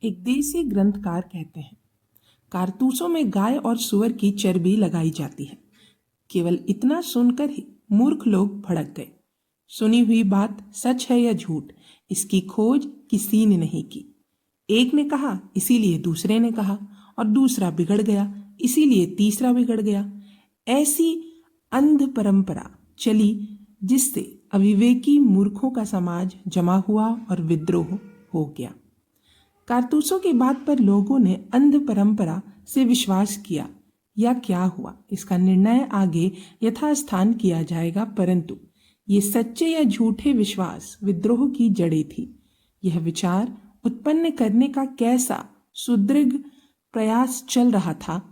एक देसी ग्रंथकार कहते हैं, कारतूसों में गाय और सुअर की चर्बी लगाई जाती है। केवल इतना सुनकर ही मूर्ख लोग भड़क गए। सुनी हुई बात सच है या झूठ, इसकी खोज किसी ने नहीं की। एक ने कहा इसीलिए दूसरे ने कहा, और दूसरा बिगड़ गया इसीलिए तीसरा बिगड़ गया। ऐसी अंध परंपरा चली जिससे अविवेकी मूर्खों का समाज जमा हुआ और विद्रोह हो गया। कारतूसों की बात पर लोगों ने अंध परंपरा से विश्वास किया या क्या हुआ, इसका निर्णय आगे यथास्थान किया जाएगा, परंतु ये सच्चे या झूठे विश्वास विद्रोह की जड़ें थी। यह विचार उत्पन्न करने का कैसा सुदृढ़ प्रयास चल रहा था,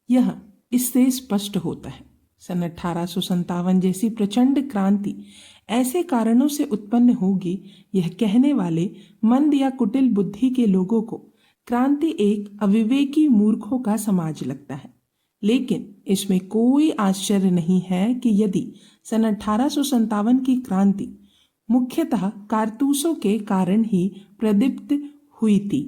यह इससे स्पष्ट होता है। सन 1857 जैसी प्रचंड क्रांति ऐसे कारणों से उत्पन्न होगी, यह कहने वाले मंद या कुटिल बुद्धि के लोगों को क्रांति एक अविवेकी मूर्खों का समाज लगता है। लेकिन इसमें कोई आश्चर्य नहीं है कि यदि सन 1857 की क्रांति मुख्यतः कारतूसों के कारण ही प्रदीप्त हुई थी,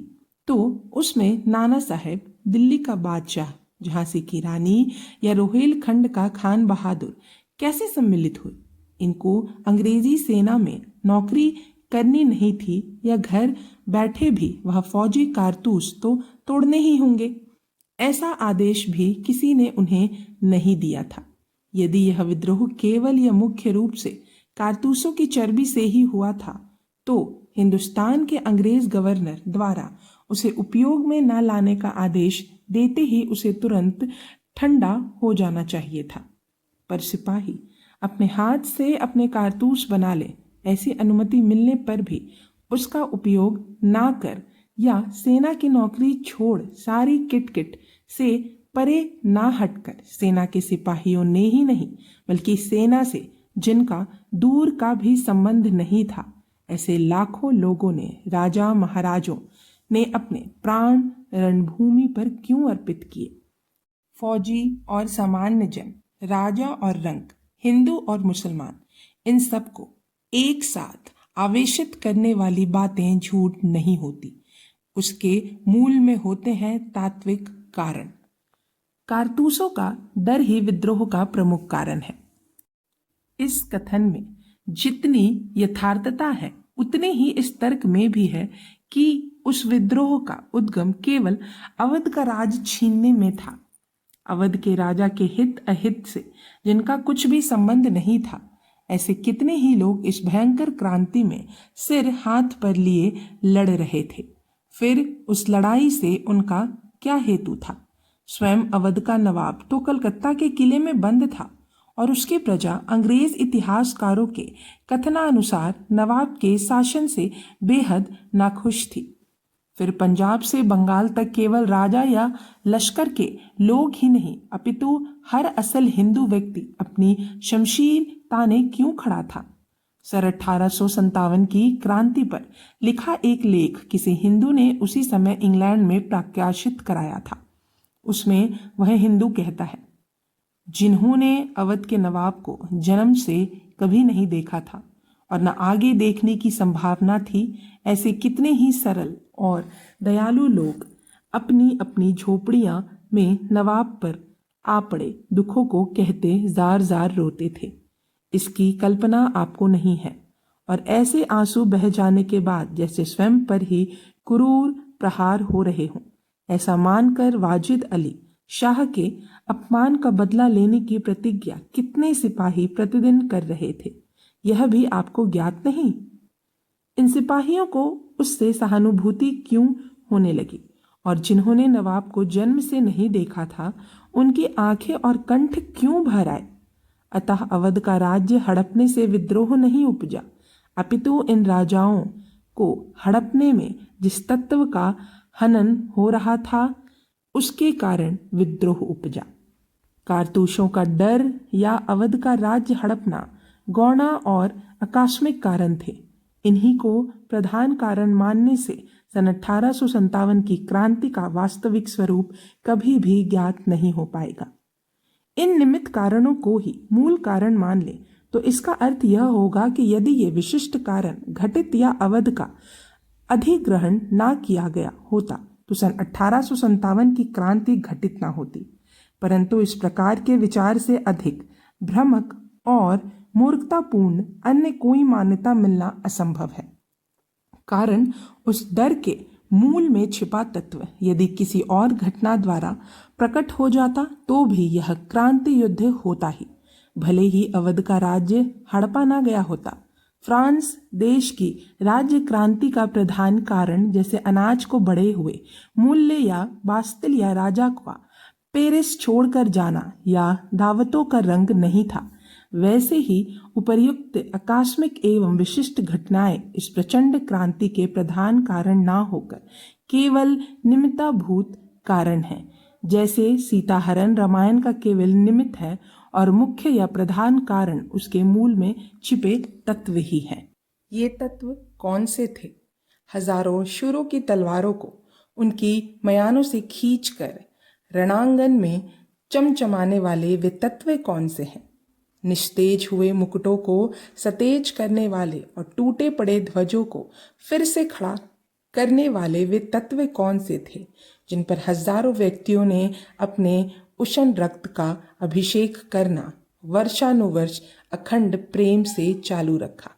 तो उसमें नाना साहेब, दिल्ली का बादशाह, झांसी की रानी या रोहेलखंड का खान बहादुर कैसे सम्मिलित हुए। इनको अंग्रेजी सेना में नौकरी करनी नहीं थी या घर बैठे भी वह फौजी कारतूस तो तोड़ने ही होंगे। ऐसा आदेश भी किसी ने उन्हें नहीं दिया था। यदि यह विद्रोह केवल या मुख्य रूप से कारतूसों की चर्बी से ही हुआ था, तो हिंदुस्तान के अंग्रेज गवर्नर द्वारा उसे उपयोग में न लाने का आदेश देते ही उसे तुरंत ठंडा हो जाना चाहिए था। पर सिपाही अपने हाथ से अपने कारतूस बना ले, ऐसी अनुमति मिलने पर भी उसका उपयोग ना कर या सेना की नौकरी छोड़ सारी किटकिट से परे ना हटकर सेना के सिपाहियों ने ही नहीं बल्कि सेना से जिनका दूर का भी संबंध नहीं था, ऐसे लाखों लोगों ने, राजा महाराजों ने अपने प्राण रणभूमि पर क्यों अर्पित किए। फौजी और सामान्य जन, राजा और रंक, हिंदू और मुसलमान, इन सबको एक साथ आवेशित करने वाली बातें झूठ नहीं होती। उसके मूल में होते हैं तात्विक कारण। कारतूसों का डर ही विद्रोह का प्रमुख कारण है। इस कथन में जितनी यथार्थता है उतने ही इस तर्क में भी है कि उस विद्रोह का उद्गम केवल अवध का राज छीनने में था। अवध के राजा के हित अहित से जिनका कुछ भी संबंध नहीं था, ऐसे कितने ही लोग इस भयंकर क्रांति में सिर हाथ पर लिए लड़ रहे थे। फिर उस लड़ाई से उनका क्या हेतु था। स्वयं अवध का नवाब तो कलकत्ता के किले में बंद था और उसकी प्रजा अंग्रेज इतिहासकारों के कथनानुसार नवाब के शासन से बेहद नाखुश थी। फिर पंजाब से बंगाल तक केवल राजा या लश्कर के लोग ही नहीं अपितु हर असल हिंदू व्यक्ति अपनी शमशीर ताने क्यों खड़ा था। सन 1857 की क्रांति पर लिखा एक लेख किसी हिंदू ने उसी समय इंग्लैंड में प्रकाशित कराया था। उसमें वह हिंदू कहता है, जिन्होंने अवध के नवाब को जन्म से कभी नहीं देखा था और न आगे देखने की संभावना थी, ऐसे कितने ही सरल और दयालु लोग अपनी अपनी झोपड़ियां में नवाब पर आ पड़े दुखों को कहते जार जार रोते थे। इसकी कल्पना आपको नहीं है, और ऐसे आंसू बह जाने के बाद जैसे स्वयं पर ही क्रूर प्रहार हो रहे हों। ऐसा मानकर वाजिद अली शाह के अपमान का बदला लेने की प्रतिज्ञा कितने सिपाही प्रतिदिन कर रहे थे, यह भी आपको ज्ञात नहीं। इन सिपाहियों को उससे सहानुभूति क्यों होने लगी, और जिन्होंने नवाब को जन्म से नहीं देखा था उनकी आंखें और कंठ क्यों भर आए। अतः अवध का राज्य हड़पने से विद्रोह नहीं उपजा, अपितु इन राजाओं को हड़पने में जिस तत्व का हनन हो रहा था उसके कारण विद्रोह उपजा। कारतूसों का डर या अवध का राज्य हड़पना गौण और आकस्मिक कारण थे। इन्हीं को प्रधान कारण मानने से सन 1857 की क्रांति का वास्तविक स्वरूप कभी भी ज्ञात नहीं हो पाएगा। इन निमित्त कारणों को ही मूल कारण मान ले तो इसका अर्थ यह होगा कि यदि ये विशिष्ट कारण घटित या अवध का अधिग्रहण ना किया गया होता तो सन 1857 की क्रांति घटित ना होती, परंतु इस प्रकार के विचार से अधिक भ्रामक और मूर्खतापूर्ण अन्य कोई मान्यता मिलना असंभव है। कारण उस डर के मूल में छिपा तत्व यदि किसी और घटना द्वारा प्रकट हो जाता तो भी यह क्रांति युद्ध होता ही, भले ही अवध का राज्य हड़पा ना गया होता। फ्रांस देश की राज्य क्रांति का प्रधान कारण जैसे अनाज को बढ़े हुए मूल्य या बास्तिल या राजा का पेरिस छोड़कर जाना या दावतों का रंग नहीं था, वैसे ही उपर्युक्त आकस्मिक एवं विशिष्ट घटनाएं इस प्रचंड क्रांति के प्रधान कारण ना होकर केवल निमित्तभूत कारण हैं। जैसे सीताहरण रामायण का केवल निमित्त है और मुख्य या प्रधान कारण उसके मूल में छिपे तत्व ही हैं। ये तत्व कौन से थे? हजारों शूरों की तलवारों को उनकी मयानों से खींचकर रणांगन में चमचमाने वाले वे तत्व कौन से हैं? निस्तेज हुए मुकुटों को सतेज करने वाले और टूटे पड़े ध्वजों को फिर से खड़ा करने वाले वे तत्व कौन से थे, जिन पर हजारों व्यक्तियों ने अपने उष्ण रक्त का अभिषेक करना वर्षानुवर्ष अखंड प्रेम से चालू रखा?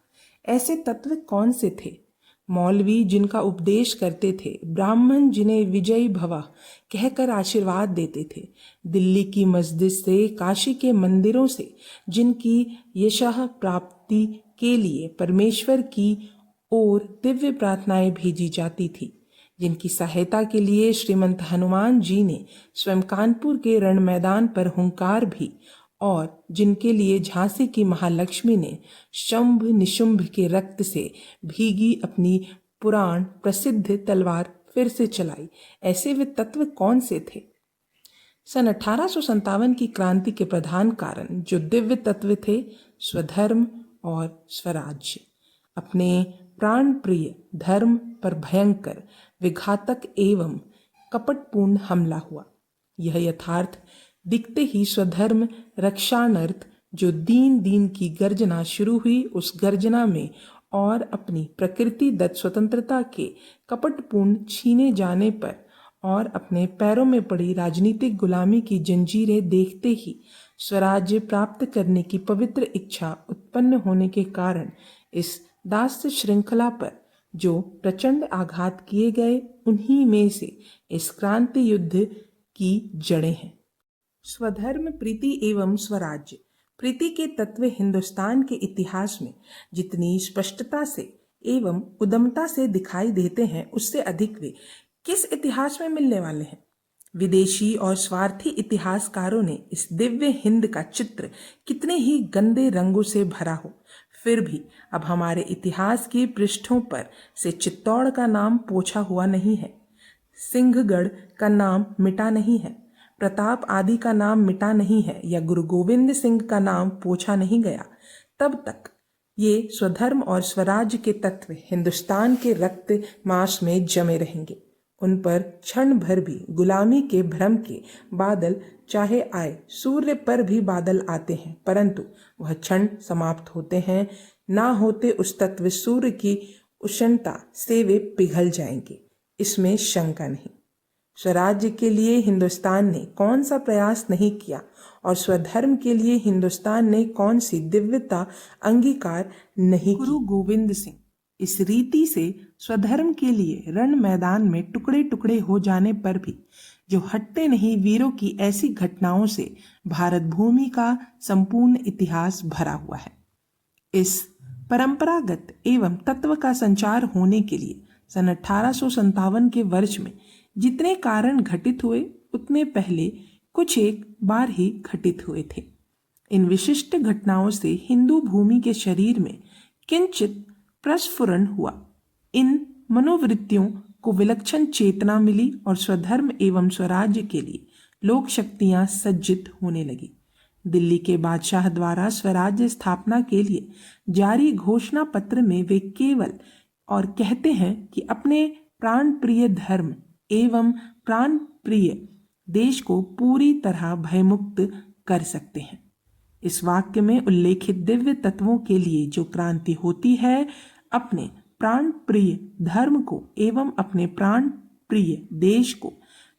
ऐसे तत्व कौन से थे? मौलवी जिनका उपदेश करते थे, ब्राह्मण जिन्हें विजयी भवा कहकर आशीर्वाद देते थे, दिल्ली की मस्जिद से काशी के मंदिरों से जिनकी यशः प्राप्ति के लिए परमेश्वर की ओर दिव्य प्रार्थनाएं भेजी जाती थी, जिनकी सहायता के लिए श्रीमंत हनुमान जी ने स्वयं कानपुर के रण मैदान पर हुंकार भी, और जिनके लिए झांसी की महालक्ष्मी ने शंभ निशुंभ के रक्त से भीगी अपनी पुराण प्रसिद्ध तलवार फिर से चलाई, ऐसे वे तत्व कौन से थे? सन 1857 की क्रांति के प्रधान कारण जो दिव्य तत्व थे, स्वधर्म और स्वराज्य। अपने प्राण प्रिय धर्म पर भयंकर विघातक एवं कपटपूर्ण हमला हुआ। यह यथार्थ दिखते ही स्वधर्म रक्षानर्थ जो दीन दीन की गर्जना शुरू हुई, उस गर्जना में और अपनी प्रकृति दत्त स्वतंत्रता के कपटपूर्ण छीने जाने पर और अपने पैरों में पड़ी राजनीतिक गुलामी की जंजीरें देखते ही स्वराज्य प्राप्त करने की पवित्र इच्छा उत्पन्न होने के कारण इस दास्य श्रृंखला पर जो प्रचंड आघात किए गए, उन्हीं में से इस क्रांति युद्ध की जड़ें हैं। स्वधर्म प्रीति एवं स्वराज्य प्रीति के तत्व हिंदुस्तान के इतिहास में जितनी स्पष्टता से एवं उद्दमता से दिखाई देते हैं, उससे अधिक वे किस इतिहास में मिलने वाले हैं? विदेशी और स्वार्थी इतिहासकारों ने इस दिव्य हिंद का चित्र कितने ही गंदे रंगों से भरा हो, फिर भी अब हमारे इतिहास की पृष्ठों पर से चित्तौड़ का नाम पोछा हुआ नहीं है, सिंहगढ़ का नाम मिटा नहीं है, प्रताप आदि का नाम मिटा नहीं है, या गुरु गोविंद सिंह का नाम पोछा नहीं गया। तब तक ये स्वधर्म और स्वराज्य के तत्व हिंदुस्तान के रक्त मांस में जमे रहेंगे। उन पर क्षण भर भी गुलामी के भ्रम के बादल चाहे आए, सूर्य पर भी बादल आते हैं, परंतु वह क्षण समाप्त होते हैं। ना होते उस तत्व सूर्य की उष्णता से वे पिघल जाएंगे, इसमें शंका नहीं। स्वराज्य के लिए हिंदुस्तान ने कौन सा प्रयास नहीं किया और स्वधर्म के लिए हिंदुस्तान ने कौन सी दिव्यता अंगीकार नहीं की। गुरु गोविंद सिंह इस रीति से स्वधर्म के लिए रण मैदान में टुकड़े टुकड़े हो जाने पर भी जो हटते नहीं वीरों की ऐसी घटनाओं से भारत भूमि का संपूर्ण इतिहास भरा हुआ है। इस परंपरागत एवं तत्व का संचार होने के लिए सन 1857 के वर्ष में जितने कारण घटित हुए, उतने पहले कुछ एक बार ही घटित हुए थे। इन विशिष्ट घटनाओं से हिंदू भूमि के शरीर में किंचित प्रस्फुरण हुआ। इन मनोवृत्तियों को विलक्षण चेतना मिली और स्वधर्म एवं स्वराज्य के लिए लोक शक्तियां सज्जित होने लगी। दिल्ली के बादशाह द्वारा स्वराज्य स्थापना के लिए जारी घोषणा पत्र में वे केवल और कहते हैं कि अपने प्राण प्रिय धर्म एवं प्राण प्रिय देश को पूरी तरह भयमुक्त कर सकते हैं। इस वाक्य में उल्लेखित दिव्य तत्वों के लिए जो क्रांति होती है, अपने प्राण प्रिय धर्म को एवं अपने प्राण प्रिय देश को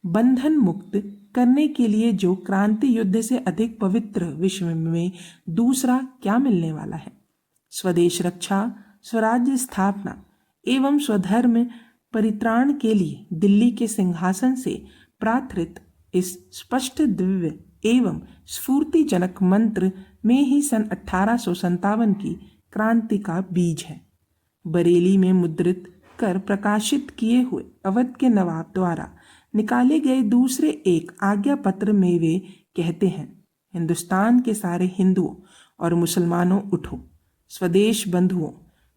बंधन मुक्त करने के लिए जो क्रांति युद्ध से अधिक पवित्र विश्व में दूसरा क्या मिलने वाला है। स्वदेश रक्षा, स्वराज्य स्थापना एवं स्वधर्म परित्राण के लिए दिल्ली के सिंहासन से प्रार्थित इस स्पष्ट दिव्य एवं स्फूर्तिजनक मंत्र में ही सन 1857 की क्रांति का बीज है। बरेली में मुद्रित कर प्रकाशित किए हुए अवध के नवाब द्वारा निकाले गए दूसरे एक आज्ञा पत्र में वे कहते हैं, हिंदुस्तान के सारे हिंदुओं और मुसलमानों उठो, स्वदेश बंधुओं,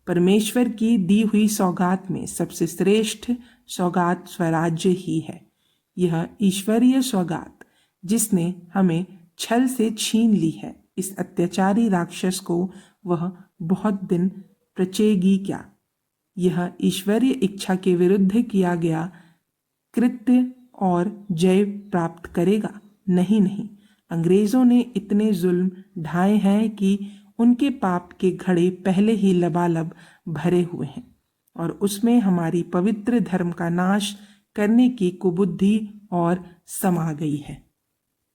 परमेश्वर की दी हुई सौगात में सबसे श्रेष्ठ सौगात स्वराज्य ही है। यह ईश्वरीय सौगात जिसने हमें छल से छीन ली है, इस अत्याचारी राक्षस को वह बहुत दिन प्रचेगी क्या। यह ईश्वरीय इच्छा के विरुद्ध किया गया कृत्य और जय प्राप्त करेगा। नहीं नहीं, अंग्रेजों ने इतने जुल्म ढाए हैं कि उनके पाप के घड़े पहले ही लबालब भरे हुए हैं और उसमें हमारी पवित्र धर्म का नाश करने की कुबुद्धि और समा गई है।